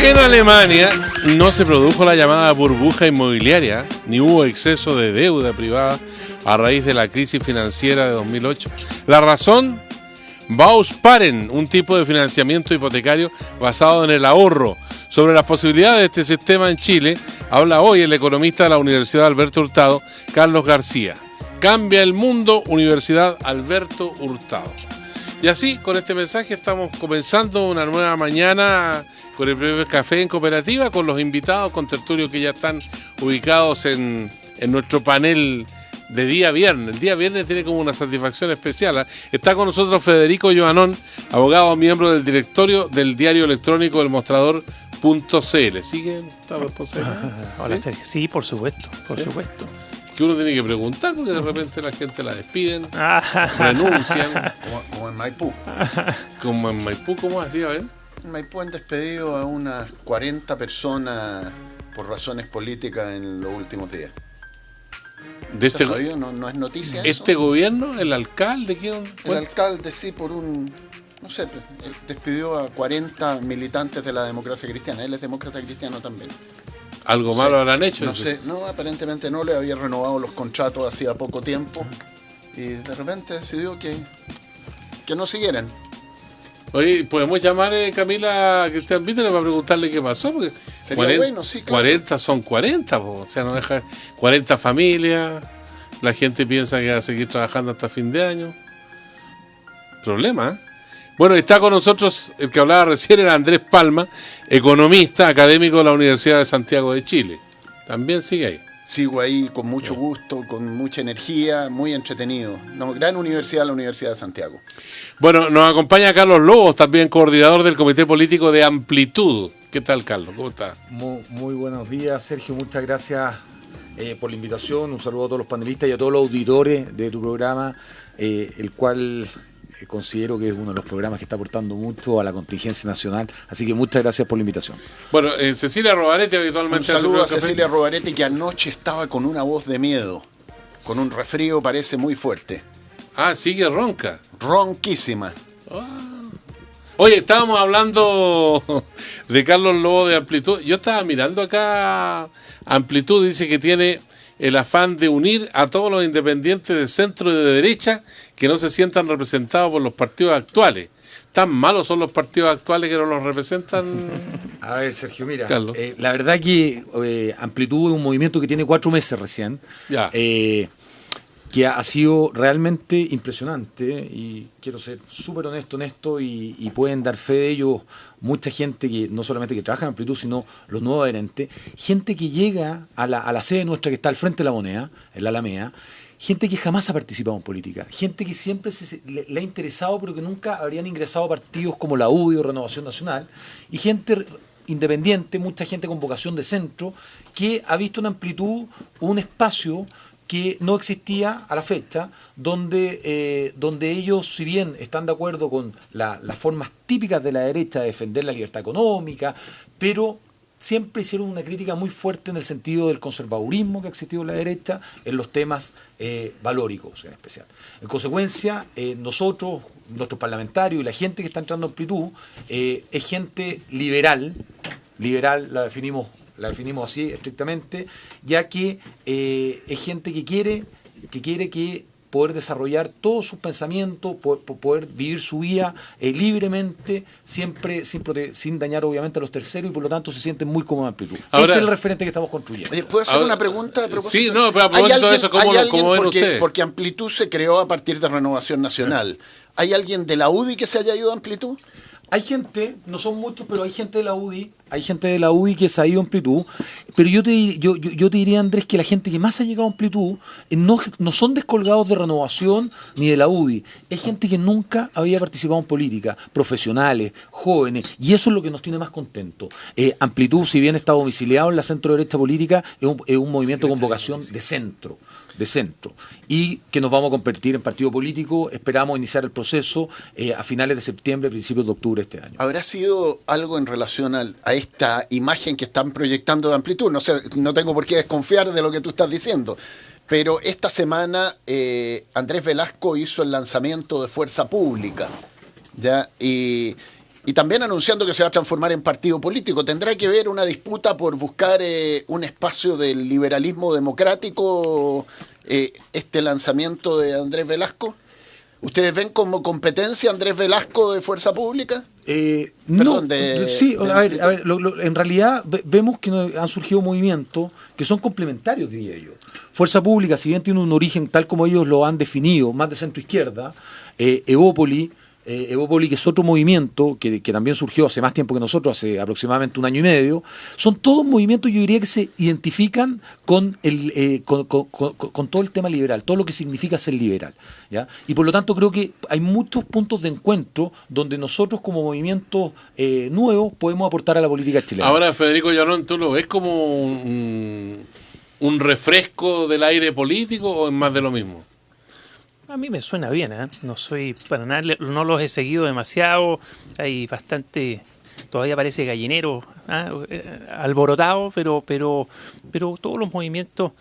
En Alemania no se produjo la llamada burbuja inmobiliaria, ni hubo exceso de deuda privada a raíz de la crisis financiera de 2008. La razón, Bausparen, un tipo de financiamiento hipotecario basado en el ahorro. Sobre las posibilidades de este sistema en Chile, habla hoy el economista de la Universidad Alberto Hurtado, Carlos García. Cambia el mundo, Universidad Alberto Hurtado. Y así, con este mensaje, estamos comenzando una nueva mañana con el primer café en cooperativa, con los invitados, con tertulios que ya están ubicados en nuestro panel de día viernes. El día viernes tiene como una satisfacción especial, ¿eh? Está con nosotros Federico Joanón, abogado, miembro del directorio del diario electrónico El Mostrador.cl. ¿Siguen esta responsabilidad? Hola, ¿sí? Sergio. Sí, por supuesto, por ¿Sí? supuesto. Que uno tiene que preguntar porque de repente la gente la despiden, renuncian. Como en Maipú. Como en Maipú, ¿cómo así? A ver. En Maipú han despedido a unas 40 personas por razones políticas en los últimos días. De este, ¿Sabía? ¿No es noticia ¿Este eso? gobierno? ¿El alcalde? ¿Quién? El alcalde, sí, por no sé, despidió a 40 militantes de la democracia cristiana. Él es demócrata cristiano también. ¿Algo malo habrán hecho? No sé, no, aparentemente no, le había renovado los contratos hacía poco tiempo y de repente decidió que no siguieran. Oye, ¿podemos llamar, Camila, a Cristian Víter para preguntarle qué pasó? Porque Sería 40, bueno, sí, claro. 40 son 40, o sea, no deja 40 familias, la gente piensa que va a seguir trabajando hasta fin de año. Problema, ¿eh? Bueno, está con nosotros, el que hablaba recién era Andrés Palma, economista, académico de la Universidad de Santiago de Chile. También sigue ahí. Sigo ahí con mucho gusto, con mucha energía, muy entretenido. Una gran universidad, la Universidad de Santiago. Bueno, nos acompaña Carlos Lobos, también coordinador del Comité Político de Amplitud. ¿Qué tal, Carlos? ¿Cómo estás? Muy buenos días, Sergio. Muchas gracias por la invitación. Un saludo a todos los panelistas y a todos los auditores de tu programa, el cual considero que es uno de los programas que está aportando mucho a la contingencia nacional. Así que muchas gracias por la invitación. Bueno, Cecilia Robaretti habitualmente... Un saludo a Cecilia Robaretti, que anoche estaba con una voz de miedo, con un resfrío parece muy fuerte. Ah, sigue ronca. Ronquísima. Oye, estábamos hablando de Carlos Lobo de Amplitud. Yo estaba mirando acá, Amplitud dice que tiene el afán de unir a todos los independientes de centro y de derecha que no se sientan representados por los partidos actuales. ¿Tan malos son los partidos actuales que no los representan? A ver, Sergio, mira, la verdad que Amplitud es un movimiento que tiene 4 meses recién. Ya. Que ha sido realmente impresionante y quiero ser súper honesto y pueden dar fe de ello mucha gente que no solamente que trabaja en Amplitud, sino los nuevos adherentes, gente que llega a la sede nuestra que está al frente de la Moneda, en la Alameda, gente que jamás ha participado en política, gente que siempre le ha interesado pero que nunca habrían ingresado a partidos como la UDI o Renovación Nacional, y gente independiente, mucha gente con vocación de centro, que ha visto en Amplitud un espacio que no existía a la fecha, donde ellos, si bien están de acuerdo con las formas típicas de la derecha de defender la libertad económica, pero siempre hicieron una crítica muy fuerte en el sentido del conservadurismo que ha existido en la derecha en los temas valóricos en especial. En consecuencia, nosotros, nuestros parlamentarios y la gente que está entrando en Amplitud, es gente liberal, la definimos así estrictamente, ya que es gente que quiere poder desarrollar todos sus pensamientos, poder vivir su vida libremente, siempre sin dañar obviamente a los terceros, y por lo tanto se sienten muy cómodos en Amplitud. Ese es el referente que estamos construyendo. Oye, ¿puedo hacer una pregunta? Sí, no, pero a propósito de eso, ¿cómo ven ustedes? Porque Amplitud se creó a partir de Renovación Nacional. ¿Hay alguien de la UDI que se haya ido a Amplitud? Hay gente, no son muchos, pero hay gente de la UDI que se ha ido a Amplitud, pero yo te diría, Andrés, que la gente que más ha llegado a Amplitud no son descolgados de Renovación ni de la UDI, es gente que nunca había participado en política, profesionales, jóvenes, y eso es lo que nos tiene más contentos. Amplitud, si bien está domiciliado en la centro derecha política, es un movimiento con vocación de centro, y que nos vamos a convertir en partido político. Esperamos iniciar el proceso a finales de septiembre, principios de octubre de este año. ¿Habrá sido algo en relación a esta imagen que están proyectando de Amplitud? No sé, no tengo por qué desconfiar de lo que tú estás diciendo, pero esta semana Andrés Velasco hizo el lanzamiento de Fuerza Pública, ¿ya? Y y también anunciando que se va a transformar en partido político. ¿Tendrá que ver una disputa por buscar un espacio del liberalismo democrático este lanzamiento de Andrés Velasco? ¿Ustedes ven como competencia a Andrés Velasco de Fuerza Pública? No, sí, a ver, en realidad vemos que han surgido movimientos que son complementarios, diría yo. Fuerza Pública, si bien tiene un origen tal como ellos lo han definido, más de centro-izquierda, Evópoli, que es otro movimiento que también surgió hace más tiempo que nosotros, hace aproximadamente 1 año y medio, son todos movimientos, yo diría, que se identifican con todo el tema liberal, todo lo que significa ser liberal, ¿ya? Y por lo tanto creo que hay muchos puntos de encuentro donde nosotros como movimientos nuevos podemos aportar a la política chilena. Ahora, Federico Llorón, ¿tú lo ves como un refresco del aire político o es más de lo mismo? A mí me suena bien, ¿eh? No soy para nada, no los he seguido demasiado, hay bastante, todavía parece gallinero, alborotado, pero todos los movimientos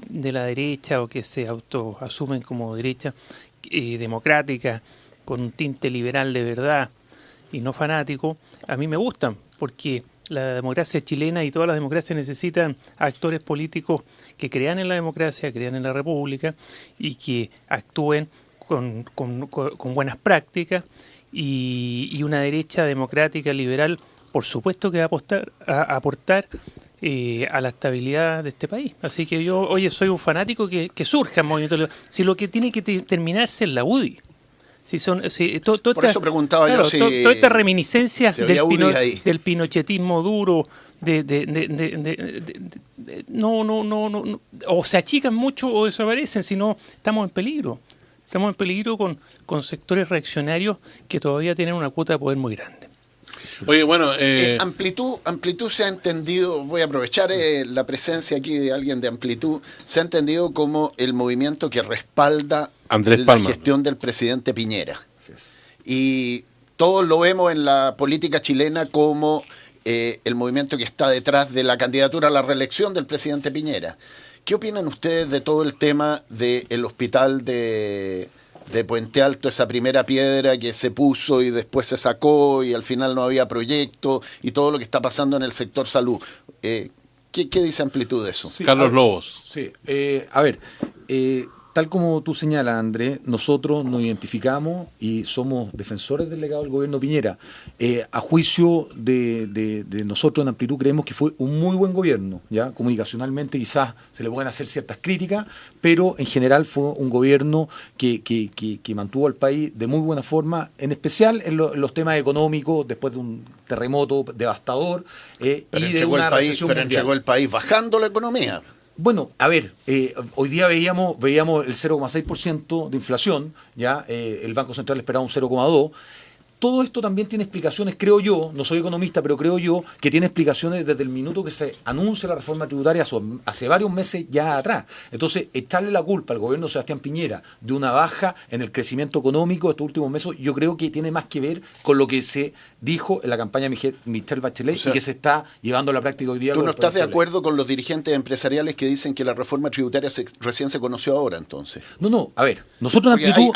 de la derecha o que se autoasumen como derecha democrática, con un tinte liberal de verdad y no fanático, a mí me gustan, porque la democracia chilena y todas las democracias necesitan actores políticos que crean en la democracia, crean en la república y que actúen con buenas prácticas y una derecha democrática, liberal, por supuesto que va a aportar a la estabilidad de este país. Así que yo, oye, soy un fanático que surja el movimiento. Si lo que tiene que terminarse es la UDI. Por eso preguntaba yo si todas estas reminiscencias del pinochetismo duro, no, o se achican mucho o desaparecen, sino estamos en peligro. Estamos en peligro con sectores reaccionarios que todavía tienen una cuota de poder muy grande. Oye, bueno... Amplitud se ha entendido, voy a aprovechar la presencia aquí de alguien de Amplitud, se ha entendido como el movimiento que respalda la gestión del presidente Piñera. Y todos lo vemos en la política chilena como el movimiento que está detrás de la candidatura a la reelección del presidente Piñera. ¿Qué opinan ustedes de todo el tema del hospital de Puente Alto, esa primera piedra que se puso y después se sacó y al final no había proyecto y todo lo que está pasando en el sector salud? ¿Qué dice Amplitud de eso? Sí, Carlos Lobos. Sí, tal como tú señalas, Andrés, nosotros nos identificamos y somos defensores del legado del gobierno Piñera. A juicio de nosotros en Amplitud creemos que fue un muy buen gobierno, ¿ya? Comunicacionalmente quizás se le pueden hacer ciertas críticas, pero en general fue un gobierno que mantuvo al país de muy buena forma, en especial en los temas económicos, después de un terremoto devastador y de una recesión mundial. Pero entregó el país bajando la economía. Bueno, a ver, hoy día veíamos el 0,6% de inflación, ya el Banco Central esperaba un 0,2%. Todo esto también tiene explicaciones, creo yo, no soy economista, pero creo yo que tiene explicaciones desde el minuto que se anuncia la reforma tributaria hace varios meses ya atrás. Entonces, echarle la culpa al gobierno de Sebastián Piñera de una baja en el crecimiento económico de estos últimos meses, yo creo que tiene más que ver con lo que se dijo en la campaña de Michelle Bachelet, y que se está llevando a la práctica hoy día. ¿Tú no estás de acuerdo con los dirigentes empresariales que dicen que la reforma tributaria recién se conoció ahora, entonces? No, a ver, nosotros en Amplitud...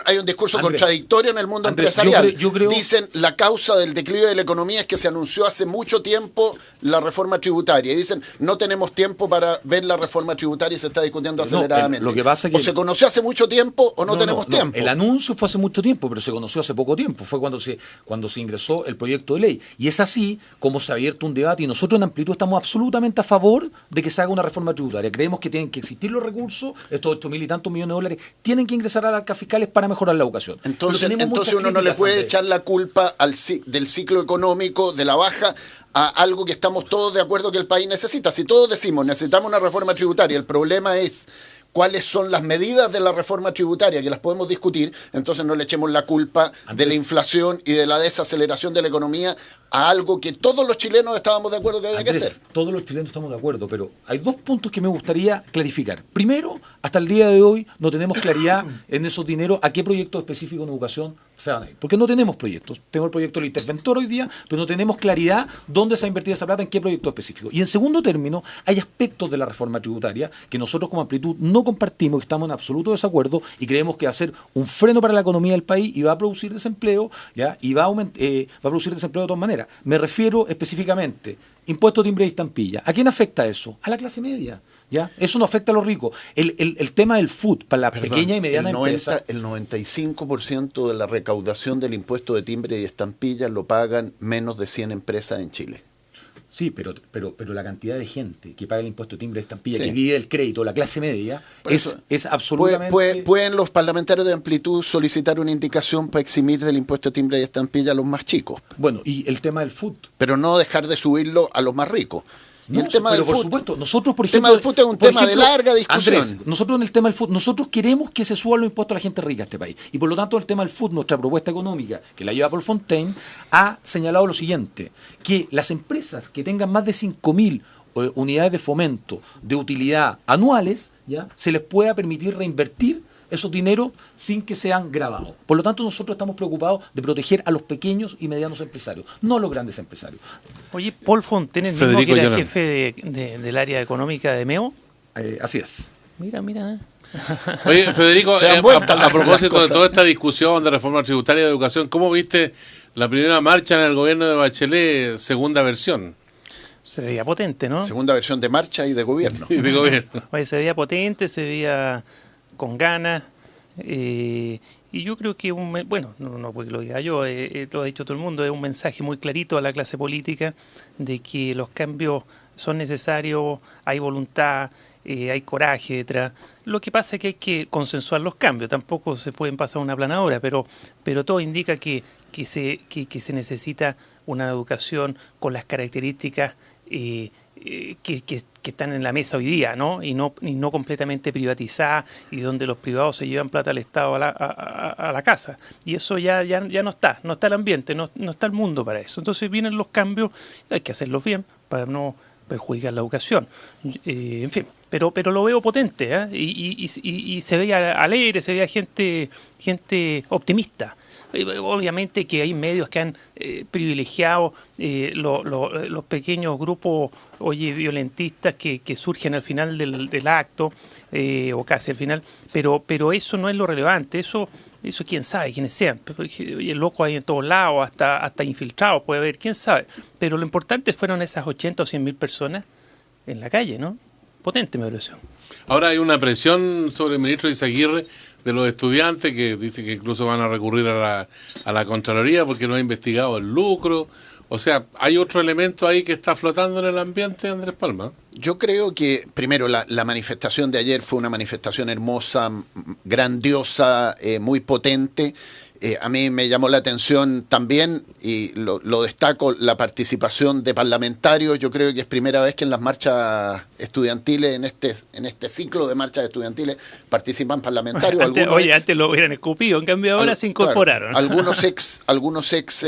Hay un discurso contradictorio en el mundo empresarial. Yo creo... Dicen la causa del declive de la economía es que se anunció hace mucho tiempo la reforma tributaria. Y dicen, no tenemos tiempo para ver la reforma tributaria y se está discutiendo aceleradamente. Lo que pasa es que... O se conoció hace mucho tiempo o no tenemos tiempo. El anuncio fue hace mucho tiempo, pero se conoció hace poco tiempo. Fue cuando se ingresó el proyecto de ley. Y es así como se ha abierto un debate, y nosotros en Amplitud estamos absolutamente a favor de que se haga una reforma tributaria. Creemos que tienen que existir los recursos, estos 8.000 y tantos millones de dólares, tienen que ingresar a las arcas fiscales para mejorar la educación. Entonces uno no le puede echar la culpa del ciclo económico, de la baja, a algo que estamos todos de acuerdo que el país necesita. Si todos decimos necesitamos una reforma tributaria, el problema es cuáles son las medidas de la reforma tributaria, que las podemos discutir, entonces no le echemos la culpa de la inflación y de la desaceleración de la economía a algo que todos los chilenos estábamos de acuerdo que había que hacer. Todos los chilenos estamos de acuerdo, pero hay dos puntos que me gustaría clarificar. Primero, hasta el día de hoy no tenemos claridad en esos dineros a qué proyecto específico en educación se van a ir. Porque no tenemos proyectos. Tenemos el proyecto del interventor hoy día, pero no tenemos claridad dónde se va a invertir esa plata, en qué proyecto específico. Y en segundo término, hay aspectos de la reforma tributaria que nosotros como Amplitud no compartimos, que estamos en absoluto desacuerdo y creemos que va a ser un freno para la economía del país y va a producir desempleo, ¿ya? Y va a producir desempleo de todas maneras. Me refiero específicamente, impuesto timbre y estampilla. ¿A quién afecta eso? A la clase media. ¿Ya? Eso no afecta a los ricos. El tema del food para la pequeña y mediana empresa. El 95% de la recaudación del impuesto de timbre y estampilla lo pagan menos de 100 empresas en Chile. Sí, pero la cantidad de gente que paga el impuesto de timbre y estampilla, que vive el crédito, la clase media, es absolutamente... ¿Pueden los parlamentarios de Amplitud solicitar una indicación para eximir del impuesto de timbre y estampilla a los más chicos? Bueno, y el tema del food. Pero no dejar de subirlo a los más ricos. No, el tema pero por supuesto, nosotros por ejemplo... El tema del food es un tema de larga discusión. Andrés, nosotros en el tema del food, nosotros queremos que se suban los impuestos a la gente rica de este país. Y por lo tanto el tema del food, nuestra propuesta económica, que la lleva Paul Fontaine, ha señalado lo siguiente, que las empresas que tengan más de 5.000 unidades de fomento de utilidad anuales, ¿ya? Se les pueda permitir reinvertir esos dineros sin que sean gravados. Por lo tanto, nosotros estamos preocupados de proteger a los pequeños y medianos empresarios, no a los grandes empresarios. Oye, Paul Fontaine, el mismo que era jefe del área económica de MEO. Así es. Mira. Oye, Federico, a propósito de toda esta discusión de reforma tributaria y de educación, ¿cómo viste la primera marcha en el gobierno de Bachelet, segunda versión? Se veía potente, ¿no? Segunda versión de marcha y de gobierno. Oye, se veía potente, se veía con ganas, y yo creo que no porque lo diga yo, lo ha dicho todo el mundo, es un mensaje muy clarito a la clase política de que los cambios son necesarios, hay voluntad, hay coraje detrás. Lo que pasa es que hay que consensuar los cambios, tampoco se pueden pasar una planadora, pero todo indica que se necesita una educación con las características que están en la mesa hoy día, ¿no? Y no completamente privatizada, y donde los privados se llevan plata al Estado a la casa. Y eso ya no está el ambiente, no está el mundo para eso. Entonces vienen los cambios, hay que hacerlos bien para no perjudicar la educación. En fin, pero lo veo potente, ¿eh? Y se veía alegre, se veía gente optimista. Obviamente que hay medios que han privilegiado los pequeños grupos violentistas que surgen al final del acto, o casi al final, pero eso no es lo relevante, eso quién sabe quiénes sean. El loco hay en todos lados, hasta infiltrados puede haber, quién sabe, pero lo importante fueron esas 80 o 100.000 personas en la calle, ¿no? Potente me pareció. Ahora hay una presión sobre el ministro Izaguirre de los estudiantes, que dice que incluso van a recurrir a la Contraloría porque no ha investigado el lucro. O sea, ¿hay otro elemento ahí que está flotando en el ambiente, Andrés Palma? Yo creo que, primero, la manifestación de ayer fue una manifestación hermosa, grandiosa, muy potente. A mí me llamó la atención también, y lo destaco, la participación de parlamentarios. Yo creo que es primera vez que en las marchas estudiantiles, en este ciclo de marchas estudiantiles, participan parlamentarios. Antes lo hubieran escupido, en cambio ahora se incorporaron. Claro, algunos ex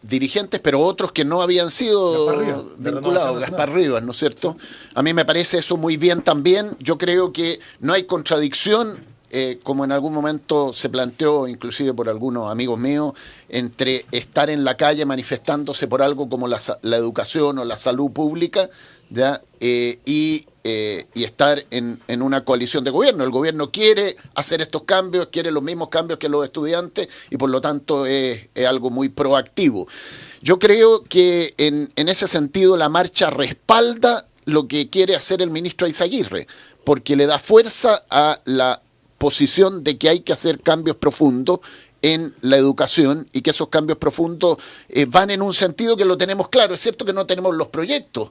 dirigentes, pero otros que no habían sido vinculados, Gaspar Rivas, ¿no es cierto? A mí me parece eso muy bien también. Yo creo que no hay contradicción, como en algún momento se planteó, inclusive por algunos amigos míos, entre estar en la calle manifestándose por algo como la educación o la salud pública, ¿ya? Y estar en una coalición de gobierno. El gobierno quiere hacer estos cambios, quiere los mismos cambios que los estudiantes, y por lo tanto es algo muy proactivo. Yo creo que en ese sentido la marcha respalda lo que quiere hacer el ministro Izaguirre, porque le da fuerza a la posición de que hay que hacer cambios profundos en la educación, y que esos cambios profundos van en un sentido que lo tenemos claro. Es cierto que no tenemos los proyectos.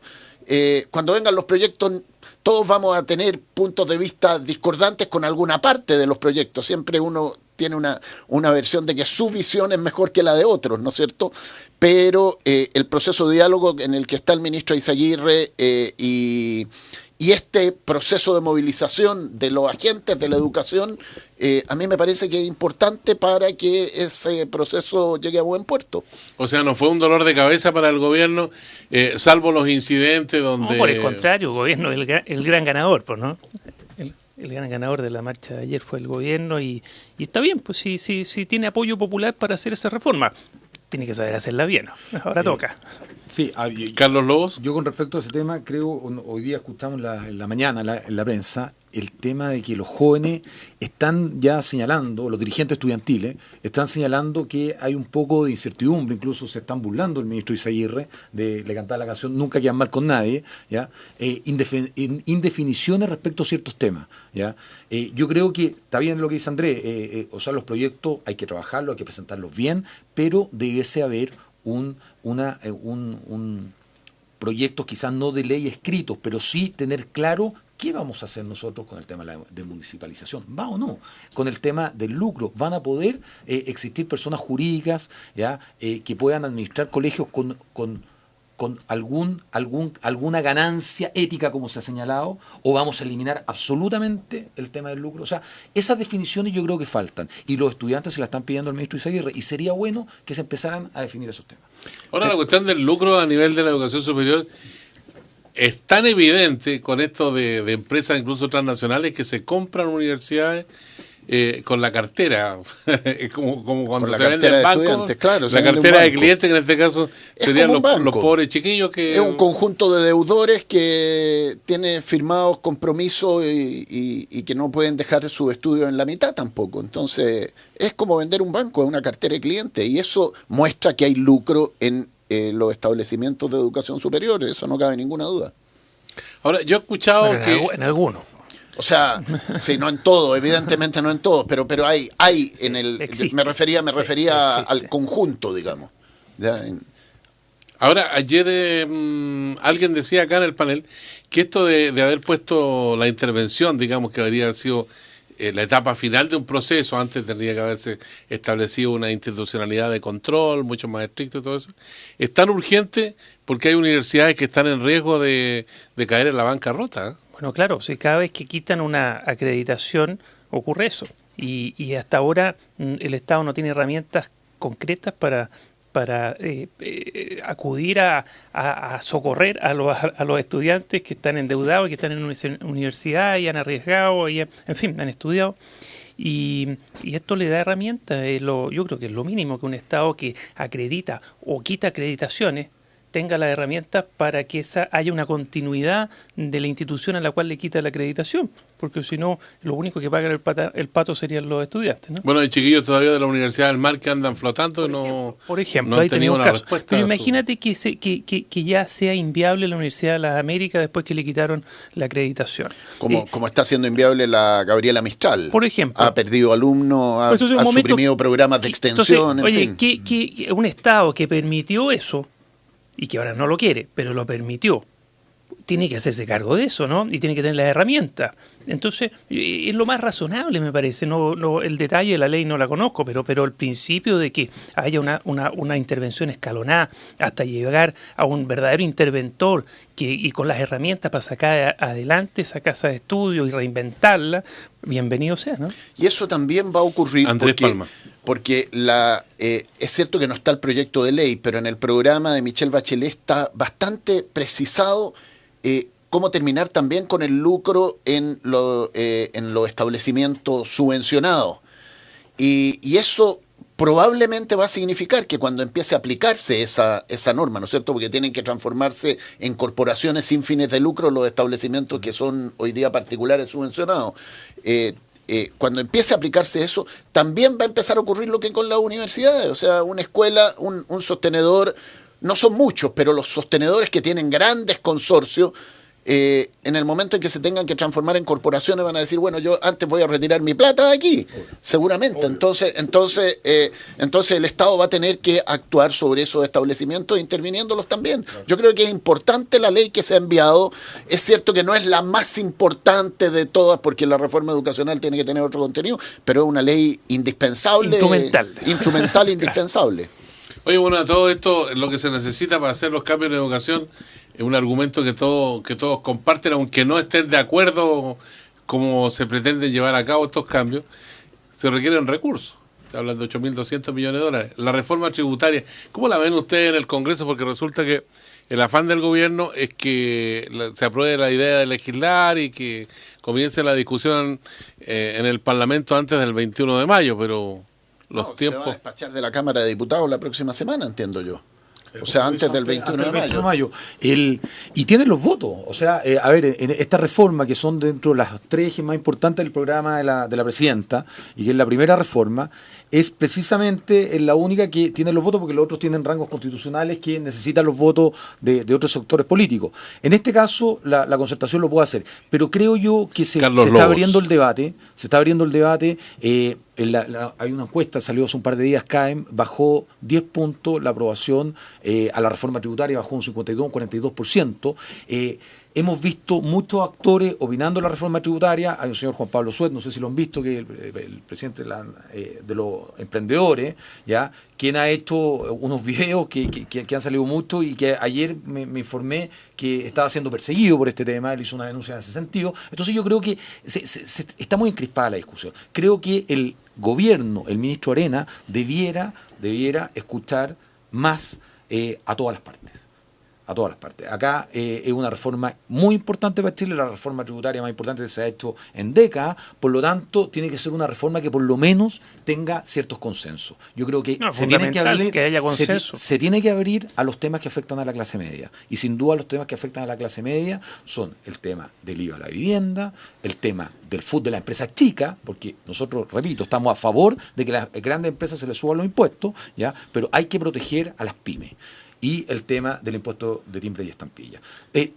Cuando vengan los proyectos, todos vamos a tener puntos de vista discordantes con alguna parte de los proyectos. Siempre uno tiene una versión de que su visión es mejor que la de otros, ¿no es cierto? Pero el proceso de diálogo en el que está el ministro Izaguirre y este proceso de movilización de los agentes de la educación, a mí me parece que es importante para que ese proceso llegue a buen puerto. O sea, no fue un dolor de cabeza para el gobierno, salvo los incidentes donde... No, por el contrario, el gobierno es el gran ganador, pues, ¿no? el gran ganador de la marcha de ayer fue el gobierno y está bien, pues si tiene apoyo popular para hacer esa reforma. Tiene que saber hacerla bien. Ahora toca. Sí, Carlos Lobos. Yo con respecto a ese tema, creo, hoy día escuchamos en la mañana en la prensa, el tema de que los jóvenes están ya señalando, los dirigentes estudiantiles, están señalando que hay un poco de incertidumbre, incluso se están burlando el ministro Izaguirre, le cantaba la canción Nunca quedan mal con nadie, ¿ya? Indefiniciones respecto a ciertos temas, ¿ya? Yo creo que está bien lo que dice Andrés, o sea, los proyectos hay que trabajarlos, hay que presentarlos bien, pero debiese haber un proyecto quizás no de ley escritos, pero sí tener claro qué vamos a hacer nosotros con el tema de municipalización. ¿Va o no? Con el tema del lucro. ¿Van a poder existir personas jurídicas, ¿ya? Que puedan administrar colegios con alguna ganancia ética, como se ha señalado, o vamos a eliminar absolutamente el tema del lucro? O sea, esas definiciones yo creo que faltan, y los estudiantes se las están pidiendo al ministro Izaguirre, y sería bueno que se empezaran a definir esos temas. Ahora, la cuestión del lucro a nivel de la educación superior es tan evidente con esto de empresas incluso transnacionales que se compran universidades con la cartera, como cuando se vende el banco, claro, la cartera de clientes, que en este caso serían los pobres chiquillos que... Es un conjunto de deudores que tiene firmados compromisos y que no pueden dejar sus estudios en la mitad tampoco. Entonces, es como vender un banco, es una cartera de clientes, y eso muestra que hay lucro en los establecimientos de educación superior, eso no cabe ninguna duda. Ahora, yo he escuchado en algunos. O sea, sí, no en todo, evidentemente no en todos, pero hay sí, en el... Existe. Me refería al conjunto, digamos. Ahora, ayer alguien decía acá en el panel que esto de haber puesto la intervención, digamos que habría sido la etapa final de un proceso, antes tendría que haberse establecido una institucionalidad de control mucho más estricto y todo eso, es tan urgente porque hay universidades que están en riesgo de caer en la bancarrota, ¿eh? Bueno, claro, si cada vez que quitan una acreditación ocurre eso. Y hasta ahora el Estado no tiene herramientas concretas para acudir a socorrer a los estudiantes que están endeudados, que están en una universidad y han arriesgado, y en fin, han estudiado. Y esto le da herramientas. Yo creo que es lo mínimo que un Estado que acredita o quita acreditaciones tenga las herramientas para que haya una continuidad de la institución a la cual le quita la acreditación, porque si no, lo único que pagan el pato serían los estudiantes, ¿no? Bueno, hay chiquillos todavía de la Universidad del Mar que andan flotando por ejemplo, ahí tenemos una respuesta. Pero imagínate que ya sea inviable la Universidad de las Américas después que le quitaron la acreditación. Como está siendo inviable la Gabriela Mistral. Por ejemplo. Ha perdido alumnos, ha suprimido programas de extensión. Que un Estado que permitió eso, y que ahora no lo quiere, pero lo permitió, tiene que hacerse cargo de eso, ¿no? Y tiene que tener las herramientas. Entonces, es lo más razonable, me parece. No, el detalle de la ley no la conozco, pero el principio de que haya una intervención escalonada hasta llegar a un verdadero interventor y con las herramientas para sacar adelante esa casa de estudio y reinventarla, bienvenido sea, ¿no? Y eso también va a ocurrir Andrés Palma. Porque es cierto que no está el proyecto de ley, pero en el programa de Michelle Bachelet está bastante precisado cómo terminar también con el lucro en los establecimientos subvencionados. Y eso probablemente va a significar que cuando empiece a aplicarse esa norma, ¿no es cierto? Porque tienen que transformarse en corporaciones sin fines de lucro los establecimientos que son hoy día particulares subvencionados. Cuando empiece a aplicarse eso, también va a empezar a ocurrir lo que con las universidades. O sea, una escuela, un sostenedor, no son muchos, pero los sostenedores que tienen grandes consorcios, en el momento en que se tengan que transformar en corporaciones van a decir, bueno, yo antes voy a retirar mi plata de aquí, seguramente. Entonces el Estado va a tener que actuar sobre esos establecimientos interviniéndolos también. Yo creo que es importante la ley que se ha enviado. Es cierto que no es la más importante de todas porque la reforma educacional tiene que tener otro contenido, pero es una ley indispensable. Instrumental indispensable. Oye, bueno, a todo esto, lo que se necesita para hacer los cambios de educación es un argumento que todos comparten, aunque no estén de acuerdo cómo se pretenden llevar a cabo estos cambios, se requieren recursos. Está hablando de 8.200 millones de dólares. La reforma tributaria, ¿cómo la ven ustedes en el Congreso? Porque resulta que el afán del gobierno es que se apruebe la idea de legislar y que comience la discusión en el Parlamento antes del 21 de mayo, pero los tiempos... Se va a despachar de la Cámara de Diputados la próxima semana, entiendo yo. O sea, antes del 21 de mayo. Y tienen los votos. O sea, a ver, en esta reforma, que son dentro de las 3 ejes más importantes del programa de la presidenta, y que es la primera reforma, es precisamente la única que tiene los votos, porque los otros tienen rangos constitucionales que necesitan los votos de otros sectores políticos. En este caso, la Concertación lo puede hacer. Pero creo yo que se está abriendo el debate. Se está abriendo el debate. Hay una encuesta, salió hace un par de días, CAEM, bajó 10 puntos la aprobación a la reforma tributaria, bajó un 52, un 42%. Hemos visto muchos actores opinando la reforma tributaria. Hay un señor Juan Pablo Suet, no sé si lo han visto, que es el presidente de los emprendedores, ¿ya? Quien ha hecho unos videos que han salido mucho, y que ayer me informé que estaba siendo perseguido por este tema. Él hizo una denuncia en ese sentido. Entonces yo creo que está muy encrispada la discusión. Creo que el gobierno, el ministro Arena, debiera escuchar más a todas las partes. A todas las partes. Acá es una reforma muy importante para Chile, la reforma tributaria más importante que se ha hecho en décadas. Por lo tanto, tiene que ser una reforma que por lo menos tenga ciertos consensos. Yo creo que se tiene que abrir, que haya consenso. Se tiene que abrir a los temas que afectan a la clase media. Y sin duda los temas que afectan a la clase media son el tema del IVA a la vivienda, el tema del FUT de la empresa chica, porque nosotros, repito, estamos a favor de que a las grandes empresas se les suban los impuestos, ¿ya? Pero hay que proteger a las pymes. Y el tema del impuesto de timbre y estampilla.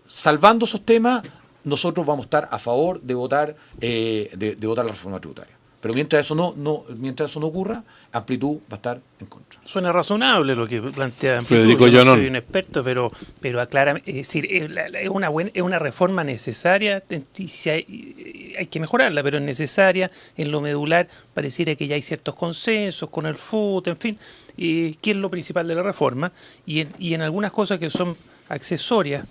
Salvando esos temas, nosotros vamos a estar a favor de votar la reforma tributaria. Pero mientras eso no ocurra, Amplitud va a estar en contra. Suena razonable lo que plantea Amplitud. Federico, yo no soy un experto, pero aclara, es decir, es una reforma necesaria, y si hay que mejorarla, pero es necesaria. En lo medular pareciera que ya hay ciertos consensos con el FUT, en fin, que es lo principal de la reforma, y en algunas cosas que son accesorias,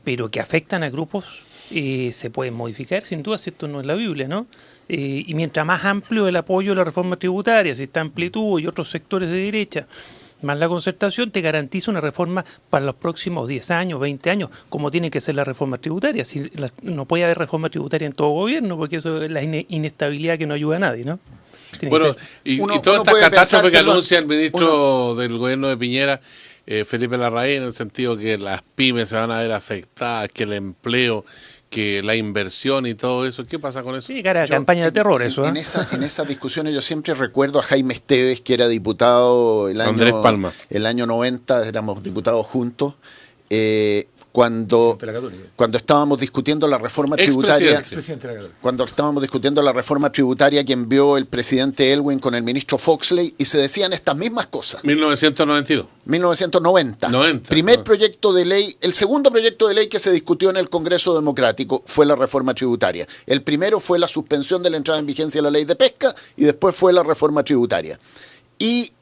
pero que afectan a grupos, se pueden modificar, sin duda, si esto no es la Biblia, ¿no? Y mientras más amplio el apoyo a la reforma tributaria, si está Amplitud y otros sectores de derecha, más la Concertación, te garantiza una reforma para los próximos 10 años, 20 años, como tiene que ser la reforma tributaria. No puede haber reforma tributaria en todo gobierno, porque eso es la inestabilidad que no ayuda a nadie, ¿no? Bueno, y toda esta catástrofe que anuncia el ministro del gobierno de Piñera, Felipe Larraín, en el sentido que las pymes se van a ver afectadas, que el empleo, que la inversión y todo eso, ¿qué pasa con eso? Sí, cara, campaña de terror eso. En esas discusiones yo siempre recuerdo a Jaime Esteves, que era diputado Andrés Palma. El año 90, éramos diputados juntos, cuando estábamos discutiendo la reforma tributaria, cuando estábamos discutiendo la reforma tributaria que envió el presidente Elwin con el ministro Foxley, y se decían estas mismas cosas. 1990. Primer proyecto de ley, el segundo proyecto de ley que se discutió en el Congreso Democrático fue la reforma tributaria. El primero fue la suspensión de la entrada en vigencia de la ley de pesca, y después fue la reforma tributaria. Y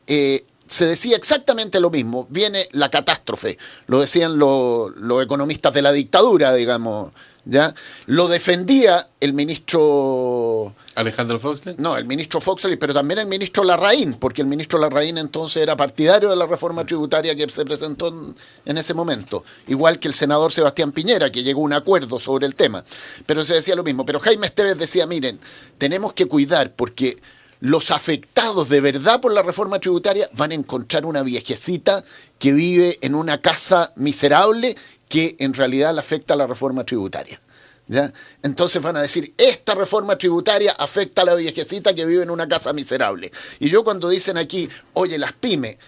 se decía exactamente lo mismo. Viene la catástrofe, lo decían los economistas de la dictadura, digamos, ¿ya? Lo defendía el ministro... ¿Alejandro Foxley? No, el ministro Foxley, pero también el ministro Larraín, porque el ministro Larraín entonces era partidario de la reforma tributaria que se presentó en ese momento, igual que el senador Sebastián Piñera, que llegó a un acuerdo sobre el tema. Pero se decía lo mismo. Pero Jaime Esteves decía, miren, tenemos que cuidar, porque los afectados de verdad por la reforma tributaria van a encontrar una viejecita que vive en una casa miserable que en realidad le afecta a la reforma tributaria, ¿ya? Entonces van a decir, esta reforma tributaria afecta a la viejecita que vive en una casa miserable. Y yo, cuando dicen aquí, oye, las pymes,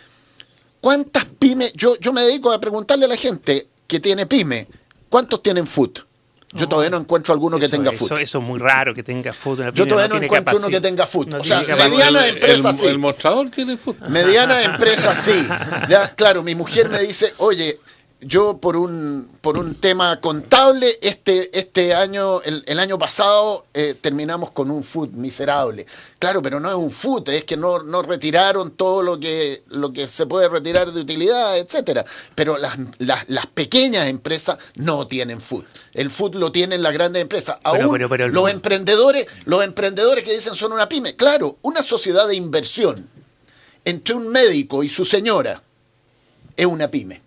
¿cuántas pymes? Yo me dedico a preguntarle a la gente que tiene pyme, ¿cuántos tienen FUT? Yo todavía no encuentro alguno que tenga FUT. Eso es muy raro que tenga FUT. Yo todavía no encuentro uno que tenga FUT. O sea, mediana empresa sí. El mostrador tiene FUT. Mediana empresa sí. Ya, claro, mi mujer me dice, oye, yo por un tema contable, este año, el año pasado, terminamos con un FUT miserable. Claro, pero no es un FUT, es que no retiraron todo lo que se puede retirar de utilidad, etcétera. Pero las pequeñas empresas no tienen FUT. El FUT lo tienen las grandes empresas. Aún los emprendedores que dicen son una pyme. Claro, una sociedad de inversión entre un médico y su señora es una pyme.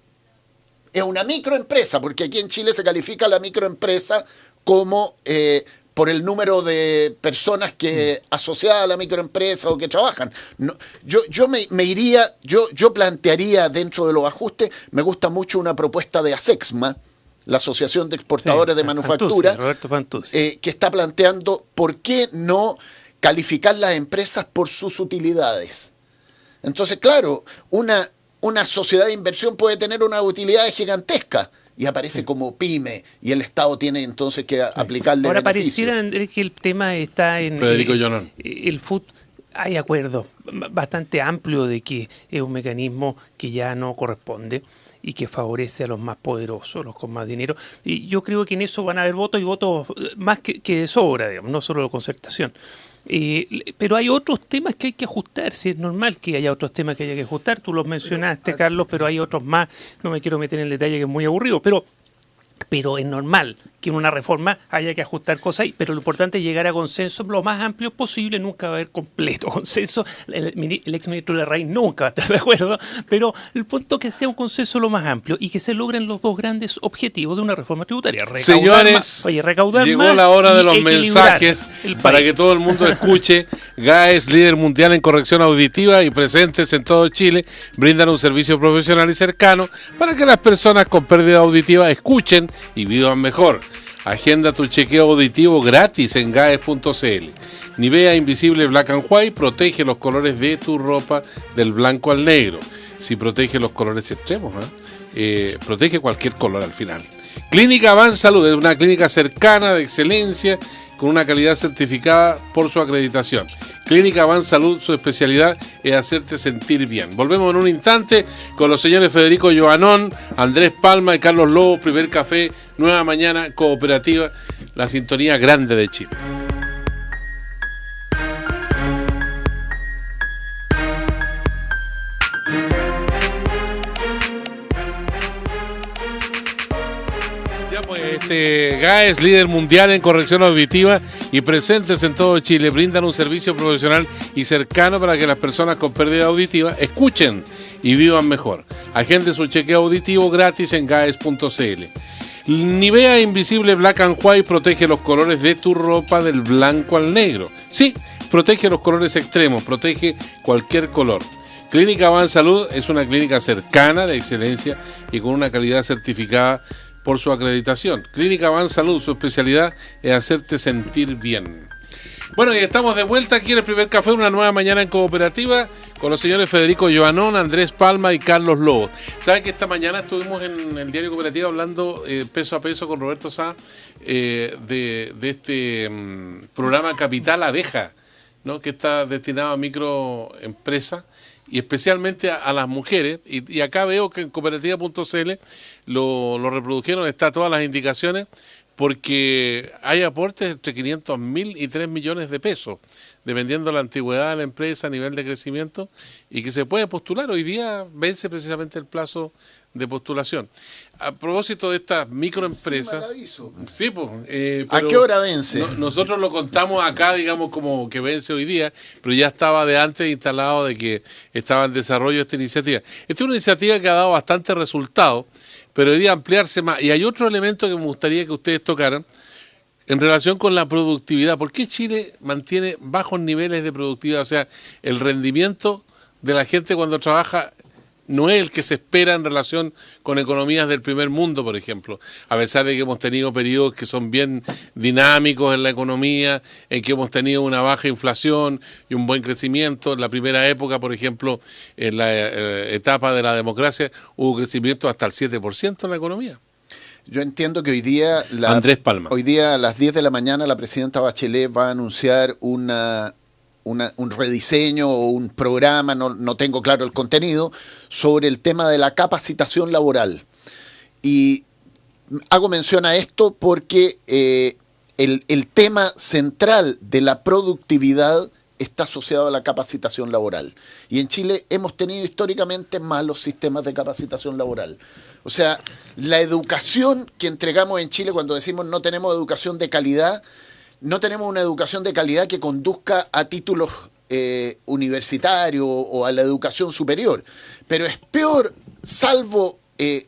Es una microempresa, porque aquí en Chile se califica la microempresa como por el número de personas que asociadas a la microempresa o que trabajan. No, yo plantearía dentro de los ajustes, me gusta mucho una propuesta de ASEXMA, la Asociación de Exportadores de Manufactura, Roberto Fantuzzi, que está planteando por qué no calificar las empresas por sus utilidades. Entonces, claro, una sociedad de inversión puede tener una utilidad gigantesca y aparece como pyme y el Estado tiene entonces que aplicarle ahora beneficio. pareciera, Andrés, que el tema está en Federico Jonón. El FUT. Hay acuerdo bastante amplio de que es un mecanismo que ya no corresponde y que favorece a los más poderosos, los con más dinero. Y yo creo que en eso van a haber votos y votos más que de sobra, digamos, no solo de concertación. Pero hay otros temas que hay que ajustar, si es normal que haya otros temas que haya que ajustar. Tú los mencionaste, Carlos, pero hay otros más. No me quiero meter en el detalle, que es muy aburrido, pero es normal que en una reforma haya que ajustar cosas, pero lo importante es llegar a consenso lo más amplio posible. Nunca va a haber completo consenso, el exministro Larraín nunca va a estar de acuerdo, pero el punto es que sea un consenso lo más amplio y que se logren los dos grandes objetivos de una reforma tributaria. Señores, llegó la hora de los mensajes para que todo el mundo escuche. GAES, líder mundial en corrección auditiva y presentes en todo Chile, brindan un servicio profesional y cercano para que las personas con pérdida auditiva escuchen y vivan mejor. Agenda tu chequeo auditivo gratis en gaes.cl. Nivea Invisible Black and White protege los colores de tu ropa del blanco al negro. Si protege los colores extremos, protege cualquier color al final. Clínica Avan Salud es una clínica cercana de excelencia con una calidad certificada por su acreditación. Clínica Avan Salud, su especialidad es hacerte sentir bien. Volvemos en un instante con los señores Federico Joanón, Andrés Palma y Carlos Lobo. Primer café, nueva mañana, cooperativa, la sintonía grande de Chile. GAES, líder mundial en corrección auditiva y presentes en todo Chile, brindan un servicio profesional y cercano para que las personas con pérdida auditiva escuchen y vivan mejor. Agende su chequeo auditivo gratis en gaes.cl. Nivea Invisible Black and White protege los colores de tu ropa del blanco al negro. Sí, protege los colores extremos, protege cualquier color. Clínica Avan Salud es una clínica cercana, de excelencia y con una calidad certificada por su acreditación. Clínica Avan Salud, su especialidad es hacerte sentir bien. Bueno, y estamos de vuelta aquí en el primer café, una nueva mañana en cooperativa, con los señores Federico Joanón, Andrés Palma y Carlos Lobo. ¿Saben que esta mañana estuvimos en el diario Cooperativa hablando peso a peso con Roberto Sá de este programa Capital Abeja, ¿no?, que está destinado a microempresas y especialmente a las mujeres, y acá veo que en cooperativa.cl lo reprodujeron, está todas las indicaciones, porque hay aportes entre 500.000 y 3 millones de pesos, dependiendo de la antigüedad de la empresa, nivel de crecimiento, y que se puede postular. Hoy día vence precisamente el plazo de postulación. A propósito de estas microempresas... Sí, pues, ¿a qué hora vence? Nosotros lo contamos acá, digamos, como que vence hoy día, pero ya estaba de antes instalado de que estaba en desarrollo esta iniciativa. Esta es una iniciativa que ha dado bastante resultado, pero debería ampliarse más. Y hay otro elemento que me gustaría que ustedes tocaran en relación con la productividad. ¿Por qué Chile mantiene bajos niveles de productividad? O sea, el rendimiento de la gente cuando trabaja no es el que se espera en relación con economías del primer mundo, por ejemplo, a pesar de que hemos tenido periodos que son bien dinámicos en la economía, en que hemos tenido una baja inflación y un buen crecimiento. En la primera época, por ejemplo, en la etapa de la democracia, hubo crecimiento hasta el 7% en la economía. Yo entiendo que hoy día, Andrés Palma. Hoy día a las 10 de la mañana la presidenta Bachelet va a anunciar un rediseño o un programa, no tengo claro el contenido, sobre el tema de la capacitación laboral. Y hago mención a esto porque el tema central de la productividad está asociado a la capacitación laboral. Y en Chile hemos tenido históricamente malos sistemas de capacitación laboral. O sea, la educación que entregamos en Chile, cuando decimos no tenemos educación de calidad, no tenemos una educación de calidad que conduzca a títulos universitario o a la educación superior. Pero es peor, salvo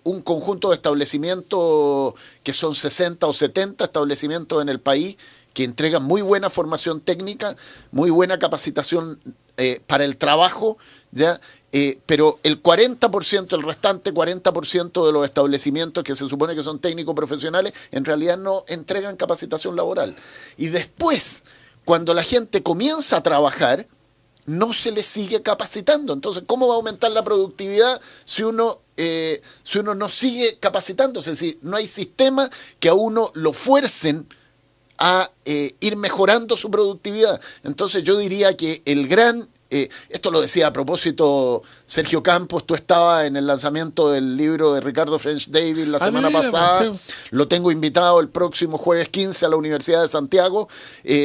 un conjunto de establecimientos que son 60 o 70 establecimientos en el país que entregan muy buena formación técnica, muy buena capacitación para el trabajo, ¿ya? Pero el 40%, el restante 40% de los establecimientos que se supone que son técnicos profesionales, en realidad no entregan capacitación laboral. Y después, cuando la gente comienza a trabajar, no se le sigue capacitando. Entonces, ¿cómo va a aumentar la productividad si uno no sigue capacitándose? Es decir, no hay sistema que a uno lo fuercen a ir mejorando su productividad. Entonces yo diría que el gran... esto lo decía a propósito Sergio Campos, tú estabas en el lanzamiento del libro de Ricardo French Davis la semana pasada, lo tengo invitado el próximo jueves 15 a la Universidad de Santiago,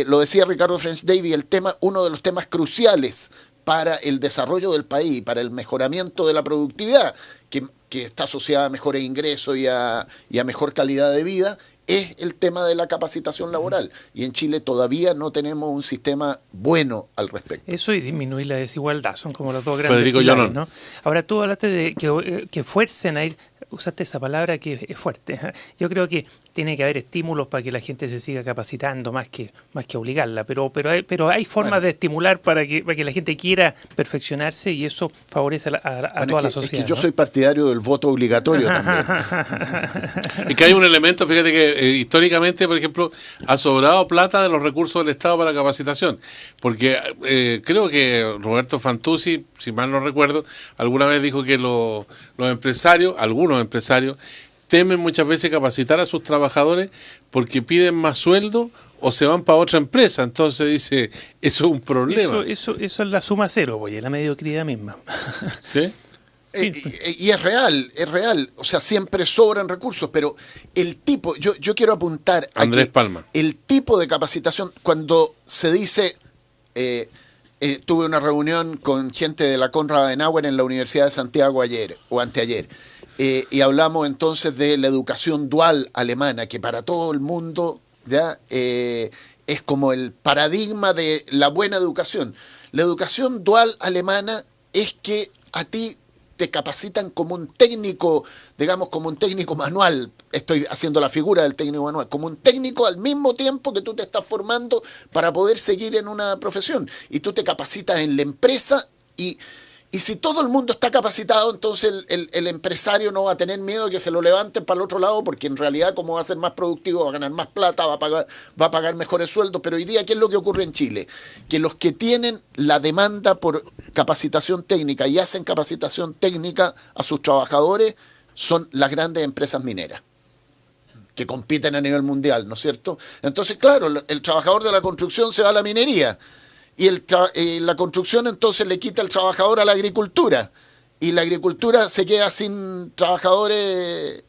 lo decía Ricardo French Davis, uno de los temas cruciales para el desarrollo del país, para el mejoramiento de la productividad, que está asociada a mejores ingresos y a mejor calidad de vida, es el tema de la capacitación laboral. Y en Chile todavía no tenemos un sistema bueno al respecto. Eso y disminuir la desigualdad, son como los dos grandes pilares, ¿no? Ahora tú hablaste de que fuercen a ir, usaste esa palabra que es fuerte. Yo creo que tiene que haber estímulos para que la gente se siga capacitando más que obligarla, pero hay formas de estimular para que la gente quiera perfeccionarse y eso favorece a toda la sociedad. Es que yo soy partidario del voto obligatorio también. Y que hay un elemento, fíjate que históricamente, por ejemplo, ha sobrado plata de los recursos del Estado para capacitación, porque creo que Roberto Fantuzzi, si mal no recuerdo, alguna vez dijo que los empresarios, algunos empresarios, temen muchas veces capacitar a sus trabajadores porque piden más sueldo o se van para otra empresa. Entonces dice, eso es un problema. Eso es la suma cero, oye, la mediocridad misma. ¿Sí? Y es real, o sea, siempre sobran recursos, pero el tipo, yo quiero apuntar Andrés Palma. El tipo de capacitación, cuando se dice, tuve una reunión con gente de la Konrad Adenauer en la Universidad de Santiago ayer o anteayer, y hablamos entonces de la educación dual alemana, que para todo el mundo ya es como el paradigma de la buena educación. La educación dual alemana es que a ti te capacitan como un técnico, digamos como un técnico manual, estoy haciendo la figura del técnico manual, como un técnico al mismo tiempo que tú te estás formando para poder seguir en una profesión. Y tú te capacitas en la empresa y si todo el mundo está capacitado, entonces el empresario no va a tener miedo de que se lo levanten para el otro lado, porque en realidad como va a ser más productivo, va a ganar más plata, va a pagar mejores sueldos. Pero hoy día, ¿qué es lo que ocurre en Chile? Que los que tienen la demanda por capacitación técnica y hacen capacitación técnica a sus trabajadores son las grandes empresas mineras, que compiten a nivel mundial, ¿no es cierto? Entonces, claro, el trabajador de la construcción se va a la minería, y la construcción entonces le quita el trabajador a la agricultura, y la agricultura se queda sin trabajadores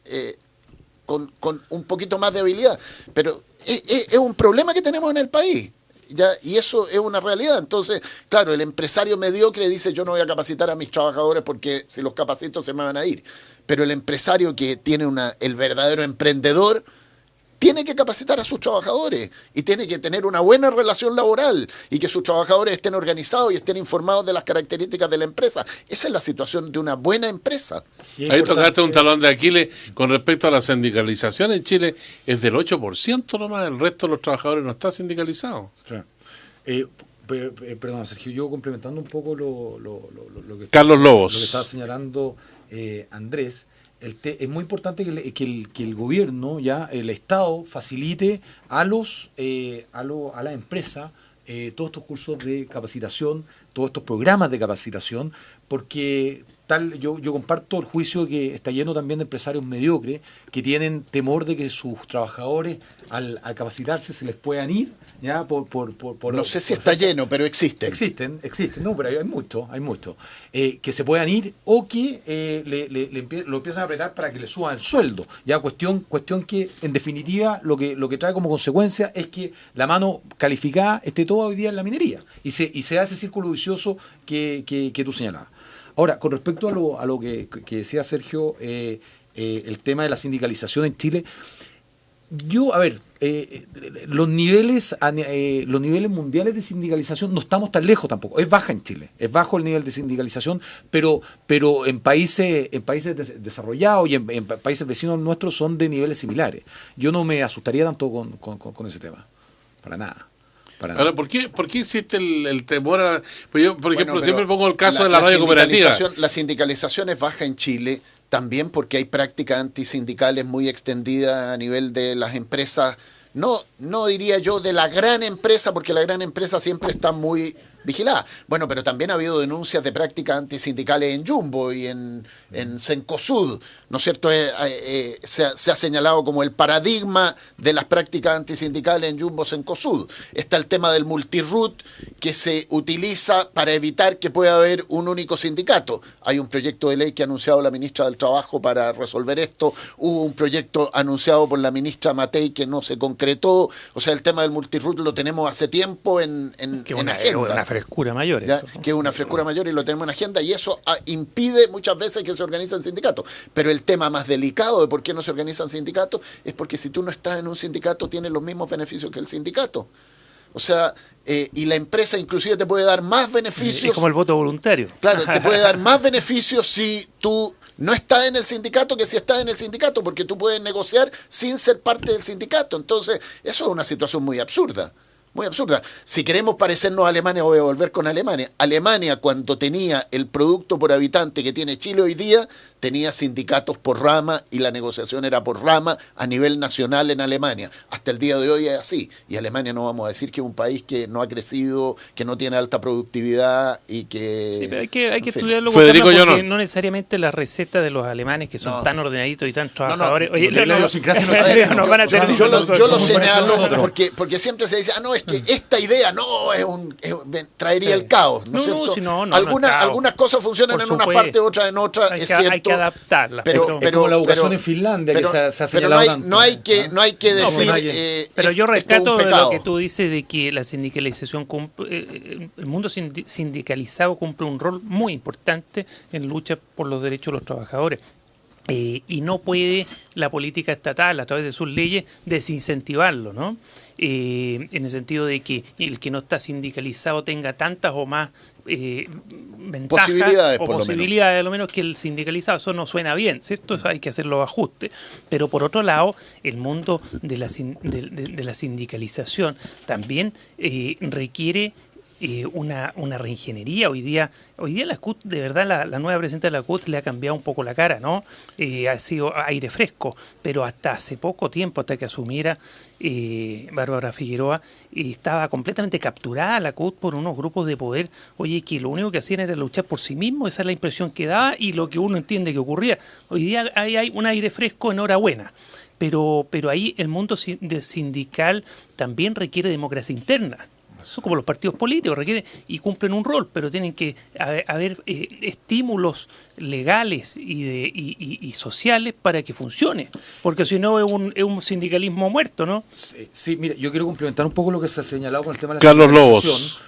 con un poquito más de habilidad. Pero es un problema que tenemos en el país, ¿ya? Y eso es una realidad. Entonces, claro, el empresario mediocre dice, yo no voy a capacitar a mis trabajadores porque si los capacito se me van a ir. Pero el empresario que tiene el verdadero emprendedor tiene que capacitar a sus trabajadores y tiene que tener una buena relación laboral y que sus trabajadores estén organizados y estén informados de las características de la empresa. Esa es la situación de una buena empresa. Ahí tocaste un talón de Aquiles con respecto a la sindicalización en Chile, es del 8% nomás, el resto de los trabajadores no está sindicalizado. Sí. Perdón, Sergio, yo complementando un poco lo que Carlos Lobos, lo que estaba señalando Andrés. Es muy importante que el gobierno, ya el Estado, facilite a la empresa todos estos cursos de capacitación, todos estos programas de capacitación, porque yo comparto el juicio que está lleno también de empresarios mediocres que tienen temor de que sus trabajadores al capacitarse se les puedan ir, ya no sé si está lleno, pero existen, no, pero hay mucho que se puedan ir o que lo empiezan a apretar para que le suban el sueldo, ya cuestión que en definitiva lo que trae como consecuencia es que la mano calificada esté toda hoy día en la minería y se hace ese círculo vicioso que tú señalabas. Ahora, con respecto a lo que decía Sergio, el tema de la sindicalización en Chile, Yo, a ver, los niveles mundiales de sindicalización no estamos tan lejos tampoco. Es baja en Chile, es bajo el nivel de sindicalización, pero en países desarrollados y en países vecinos nuestros son de niveles similares. Yo no me asustaría tanto con ese tema, para nada. Ahora, ¿por qué existe el temor a...? Pues yo, por ejemplo, siempre pongo el caso de la radio cooperativa. La sindicalización es baja en Chile, también porque hay prácticas antisindicales muy extendidas a nivel de las empresas, no diría yo de la gran empresa, porque la gran empresa siempre está muy vigilada. Bueno, pero también ha habido denuncias de prácticas antisindicales en Jumbo y en Cencosud, ¿no es cierto? Se ha señalado como el paradigma de las prácticas antisindicales en Jumbo, Cencosud. Está el tema del multiroot, que se utiliza para evitar que pueda haber un único sindicato. Hay un proyecto de ley que ha anunciado la ministra del Trabajo para resolver esto. Hubo un proyecto anunciado por la ministra Matei que no se concretó. O sea, el tema del multiroot lo tenemos hace tiempo en agenda. Frescura mayor. Eso, que es una frescura mayor y lo tenemos en agenda, y eso impide muchas veces que se organicen sindicatos. Pero el tema más delicado de por qué no se organizan sindicatos es porque si tú no estás en un sindicato tienes los mismos beneficios que el sindicato. O sea, y la empresa inclusive te puede dar más beneficios. Es como el voto voluntario. Claro, te puede dar más beneficios si tú no estás en el sindicato que si estás en el sindicato, porque tú puedes negociar sin ser parte del sindicato. Entonces, eso es una situación muy absurda. Muy absurda. Si queremos parecernos a Alemania, voy a volver con Alemania. Alemania, cuando tenía el producto por habitante que tiene Chile hoy día, tenía sindicatos por rama y la negociación era por rama a nivel nacional en Alemania. Hasta el día de hoy es así. Y Alemania no vamos a decir que es un país que no ha crecido, que no tiene alta productividad y que... Sí, pero hay que estudiarlo Federico, porque no necesariamente la receta de los alemanes, que son tan ordenaditos y tan trabajadores... Yo lo señalo porque siempre se dice, no, es que esta idea traería el caos, ¿no es cierto? Algunas cosas funcionan en una parte, otras en otra, es cierto. Hay que adaptarlas. Pero como la educación en Finlandia, que se ha señalado tanto. No hay que decir... pero yo rescato lo que tú dices de que la sindicalización el mundo sindicalizado cumple un rol muy importante en lucha por los derechos de los trabajadores. Y no puede la política estatal, a través de sus leyes, desincentivarlo, ¿no? En el sentido de que el que no está sindicalizado tenga tantas o más ventajas posibilidades, a lo menos que el sindicalizado. Eso no suena bien, ¿cierto? Eso hay que hacer los ajustes. Pero por otro lado, el mundo de la sindicalización también requiere una reingeniería. Hoy día la CUT, de verdad, la nueva presidenta de la CUT le ha cambiado un poco la cara, ¿no? Ha sido aire fresco, pero hasta hace poco tiempo, hasta que asumiera Bárbara Figueroa, estaba completamente capturada la CUT por unos grupos de poder, que lo único que hacían era luchar por sí mismos. Esa es la impresión que daba y lo que uno entiende que ocurría. Hoy día hay un aire fresco, enhorabuena. Pero ahí el mundo sindical también requiere democracia interna. Son como los partidos políticos, requieren y cumplen un rol, pero tienen que haber estímulos legales y sociales para que funcione, porque si no es un sindicalismo muerto, ¿no? Sí, mira, yo quiero complementar un poco lo que se ha señalado con el tema de la Carlos Lobos.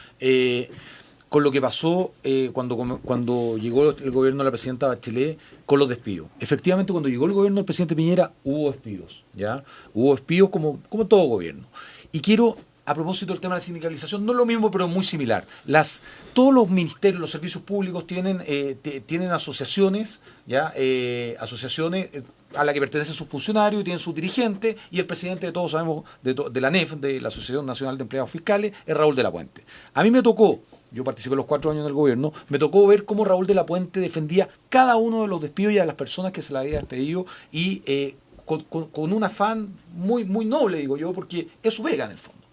Con lo que pasó cuando llegó el gobierno de la presidenta Bachelet con los despidos. Efectivamente, cuando llegó el gobierno del presidente Piñera hubo despidos, ¿ya? Hubo despidos como todo gobierno. Y quiero... A propósito del tema de la sindicalización, no es lo mismo, pero muy similar. Todos los ministerios, los servicios públicos tienen asociaciones, asociaciones a las que pertenecen sus funcionarios, tienen sus dirigentes, y el presidente, de todos sabemos, de la ANEF, de la Asociación Nacional de Empleados Fiscales, es Raúl de la Puente. A mí me tocó, yo participé los 4 años en el gobierno, me tocó ver cómo Raúl de la Puente defendía cada uno de los despidos y a las personas que se le había despedido, y con un afán muy, muy noble, digo yo, porque es su vega en el fondo.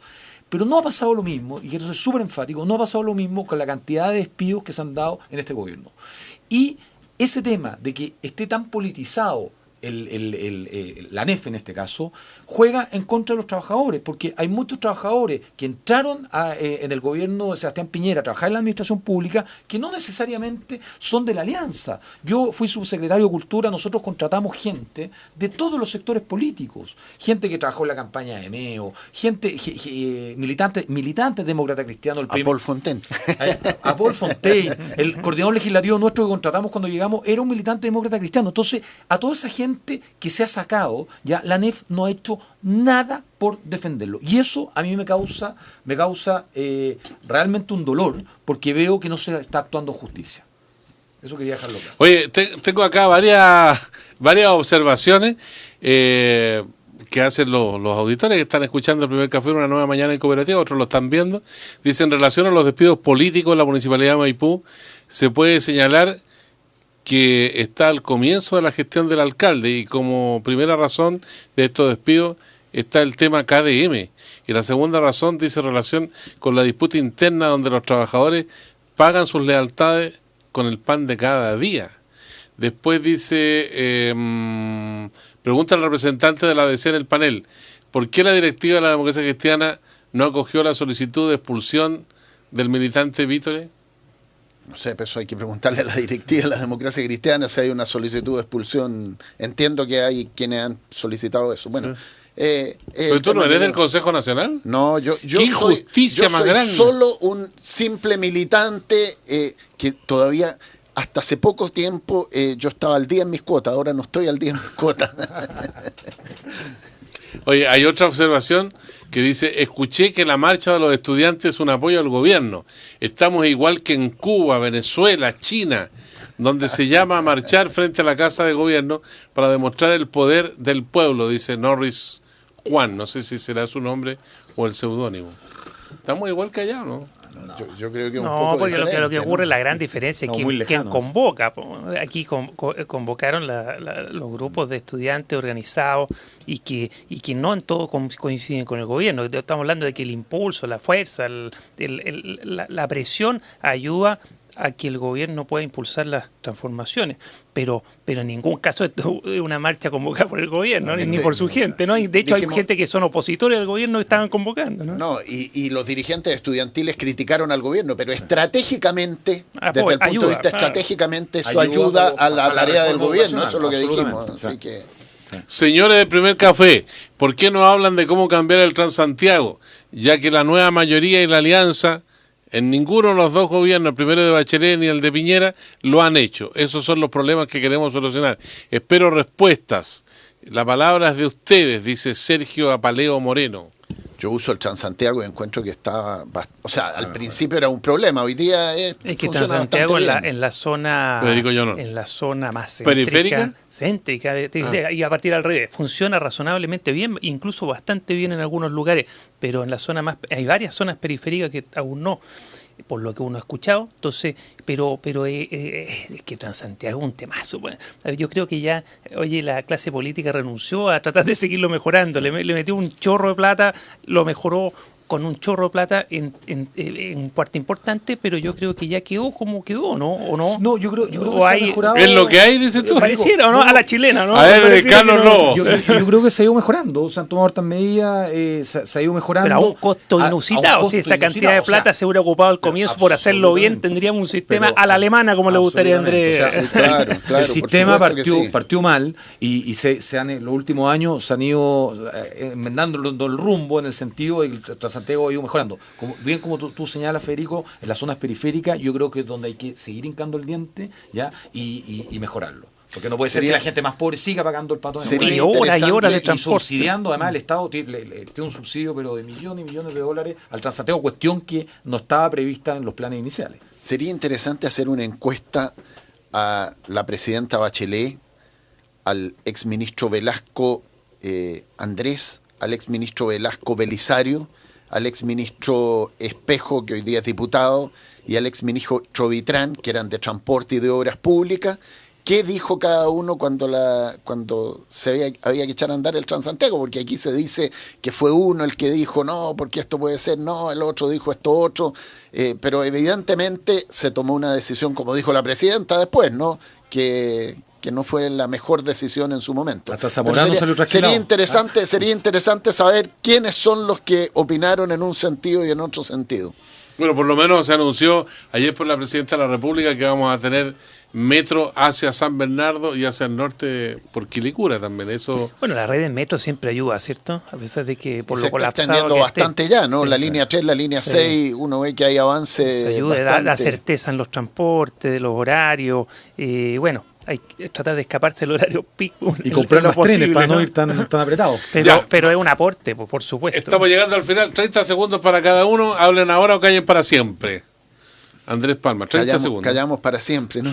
Pero no ha pasado lo mismo, y quiero ser súper enfático, no ha pasado lo mismo con la cantidad de despidos que se han dado en este gobierno. Y ese tema de que esté tan politizado la ANEF en este caso, juega en contra de los trabajadores, porque hay muchos trabajadores que entraron en el gobierno de Sebastián Piñera a trabajar en la administración pública que no necesariamente son de la alianza. Yo fui subsecretario de Cultura, nosotros contratamos gente de todos los sectores políticos, gente que trabajó en la campaña de MEO, gente militantes demócratas cristianos. A Paul Fontaine. A Paul Fontaine, el coordinador legislativo nuestro que contratamos cuando llegamos era un militante demócrata cristiano. Entonces, a toda esa gente gente que se ha sacado, ya la ANEF no ha hecho nada por defenderlo. Y eso a mí me causa realmente un dolor, porque veo que no se está actuando justicia. Eso quería dejarlo claro. Oye, tengo acá varias observaciones que hacen los auditores que están escuchando el primer café una nueva mañana en Cooperativa, otros lo están viendo. Dice, en relación a los despidos políticos en la Municipalidad de Maipú, se puede señalar que está al comienzo de la gestión del alcalde y como primera razón de estos despidos está el tema KDM. Y la segunda razón dice relación con la disputa interna donde los trabajadores pagan sus lealtades con el pan de cada día. Después dice, pregunta al representante de la ADC en el panel, ¿por qué la directiva de la democracia cristiana no acogió la solicitud de expulsión del militante Vítore? No sé, pero eso hay que preguntarle a la directiva de la democracia cristiana si hay una solicitud de expulsión. Entiendo que hay quienes han solicitado eso. Bueno, sí. ¿Pero tú no eres del Consejo Nacional? No, yo soy solo un simple militante que todavía, hasta hace poco tiempo, yo estaba al día en mis cuotas, ahora no estoy al día en mis cuotas. Oye, hay otra observación que dice, escuché que la marcha de los estudiantes es un apoyo al gobierno. Estamos igual que en Cuba, Venezuela, China, donde se llama a marchar frente a la Casa de Gobierno para demostrar el poder del pueblo, dice Norris Juan. No sé si será su nombre o el seudónimo. Estamos igual que allá, ¿no? Yo creo que un no, poco porque lo que ocurre, ¿no? La gran diferencia es quien convoca. Aquí convocaron los grupos de estudiantes organizados y que no en todo coinciden con el gobierno. Estamos hablando de que el impulso, la fuerza, la presión ayuda a que el gobierno pueda impulsar las transformaciones, pero en ningún caso es una marcha convocada por el gobierno, ni por su gente, ¿no? Y de hecho hay gente que son opositores al gobierno que estaban convocando, ¿no? No, y los dirigentes estudiantiles criticaron al gobierno, pero estratégicamente, desde el punto de vista estratégicamente, eso ayuda a la tarea del gobierno, eso es lo que dijimos, así que... Señores del primer café, ¿por qué no hablan de cómo cambiar el Transantiago? Ya que la nueva mayoría y la alianza, en ninguno de los dos gobiernos, el primero de Bachelet ni el de Piñera, lo han hecho. Esos son los problemas que queremos solucionar. Espero respuestas. La palabra es de ustedes, dice Sergio Apaleo Moreno. Yo uso el Transantiago y encuentro que está... O sea, al principio era un problema, hoy día es que Transantiago en la zona... En la zona más céntrica y a partir al revés. Funciona razonablemente bien, incluso bastante bien en algunos lugares, pero en la zona más... Hay varias zonas periféricas que aún no, por lo que uno ha escuchado. Entonces, pero es que Transantiago es un temazo. Bueno, yo creo que ya, oye, la clase política renunció a tratar de seguirlo mejorando. Le metió un chorro de plata, lo mejoró con un chorro de plata en parte importante, pero yo creo que ya quedó como quedó, ¿no? ¿O no? No, yo creo que se ha mejorado. Es lo que hay, dices tú. Pareciera, ¿o no? A la chilena, ¿no? A ver, Carlos Lobo. Yo creo que se ha ido mejorando, se han tomado hartas medidas, se ha ido mejorando. Pero a un costo inusitado, si esa cantidad de plata se hubiera ocupado al comienzo por hacerlo bien, tendríamos un sistema a la alemana, como le gustaría a Andrés. O sea, claro, el sistema partió mal y en los últimos años se han ido enmendando el rumbo en el sentido de que Transantiago ha ido mejorando. Como tú señalas, Federico, en las zonas periféricas yo creo que es donde hay que seguir hincando el diente, ¿ya? Y mejorarlo. Porque no puede ser que la gente más pobre siga pagando el pato. Sería horas y horas de transporte. Subsidiando, además el Estado tiene un subsidio pero de millones y millones de dólares al Transantiago, cuestión que no estaba prevista en los planes iniciales. Sería interesante hacer una encuesta a la presidenta Bachelet, al exministro Velasco Andrés, al exministro Velasco Belisario, al exministro Espejo, que hoy día es diputado, y al exministro Vitrán, que eran de Transporte y de Obras Públicas. ¿Qué dijo cada uno cuando había que echar a andar el Transantiago? Porque aquí se dice que fue uno el que dijo, no, porque esto puede ser, no, el otro dijo esto otro, pero evidentemente se tomó una decisión, como dijo la presidenta después, ¿no? Que no fue la mejor decisión en su momento. Hasta Zamorano salió trasquilado. Sería interesante saber quiénes son los que opinaron en un sentido y en otro sentido. Bueno, por lo menos se anunció ayer por la presidenta de la República que vamos a tener metro hacia San Bernardo y hacia el norte por Quilicura también. Eso. Bueno, la red de metro siempre ayuda, ¿cierto? A pesar de que por lo colapsado se está extendiendo bastante ya, ¿no? Sí, la línea 3, la línea 6, uno ve que hay avance. Se ayuda, da certeza en los transportes, de los horarios. Bueno, hay que tratar de escaparse del horario pic. Y comprar los trenes para no ir tan apretados. Pero es un aporte, por supuesto. Estamos llegando al final, 30 segundos para cada uno, hablen ahora o callen para siempre. Andrés Palma, 30 segundos. Callamos para siempre, ¿no?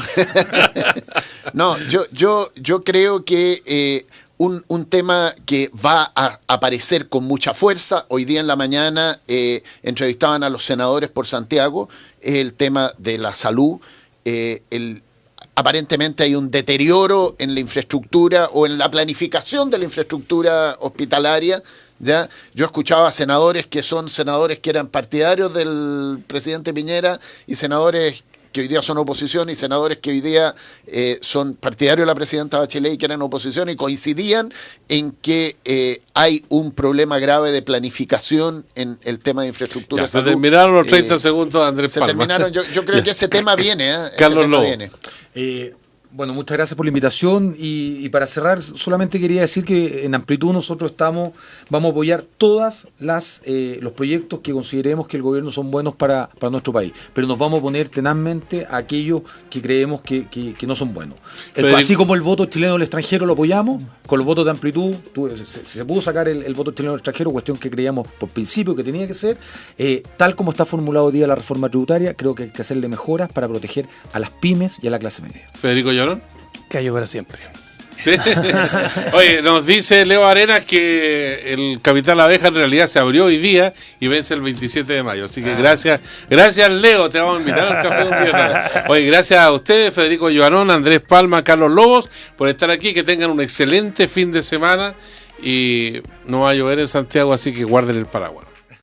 No, yo creo que un tema que va a aparecer con mucha fuerza, hoy día en la mañana entrevistaban a los senadores por Santiago, es el tema de la salud. Aparentemente hay un deterioro en la infraestructura o en la planificación de la infraestructura hospitalaria. ¿Ya? Yo escuchaba senadores que eran partidarios del presidente Piñera y senadores que hoy día son oposición y senadores que hoy día son partidarios de la presidenta Bachelet y que eran oposición y coincidían en que hay un problema grave de planificación en el tema de infraestructura. Ya, se terminaron los 30 segundos, Andrés Palma. Se terminaron, yo creo que ese tema viene. Carlos Lobo. Bueno, muchas gracias por la invitación y para cerrar solamente quería decir que en Amplitud nosotros vamos a apoyar todas los proyectos que consideremos que el gobierno son buenos para nuestro país, pero nos vamos a oponer tenazmente a aquellos que creemos que no son buenos. Así como el voto chileno del extranjero lo apoyamos, con los votos de Amplitud se pudo sacar el voto chileno del extranjero, cuestión que creíamos por principio que tenía que ser, tal como está formulado hoy día la reforma tributaria, creo que hay que hacerle mejoras para proteger a las pymes y a la clase media. Federico Llorón. Callo para siempre. ¿Sí? Oye, nos dice Leo Arenas que el Capital Abeja en realidad se abrió hoy día y vence el 27 de mayo. Así que gracias Leo, te vamos a invitar al café un día. Oye, gracias a ustedes, Federico Llorón, Andrés Palma, Carlos Lobos, por estar aquí. Que tengan un excelente fin de semana y no va a llover en Santiago, así que guarden el paraguas.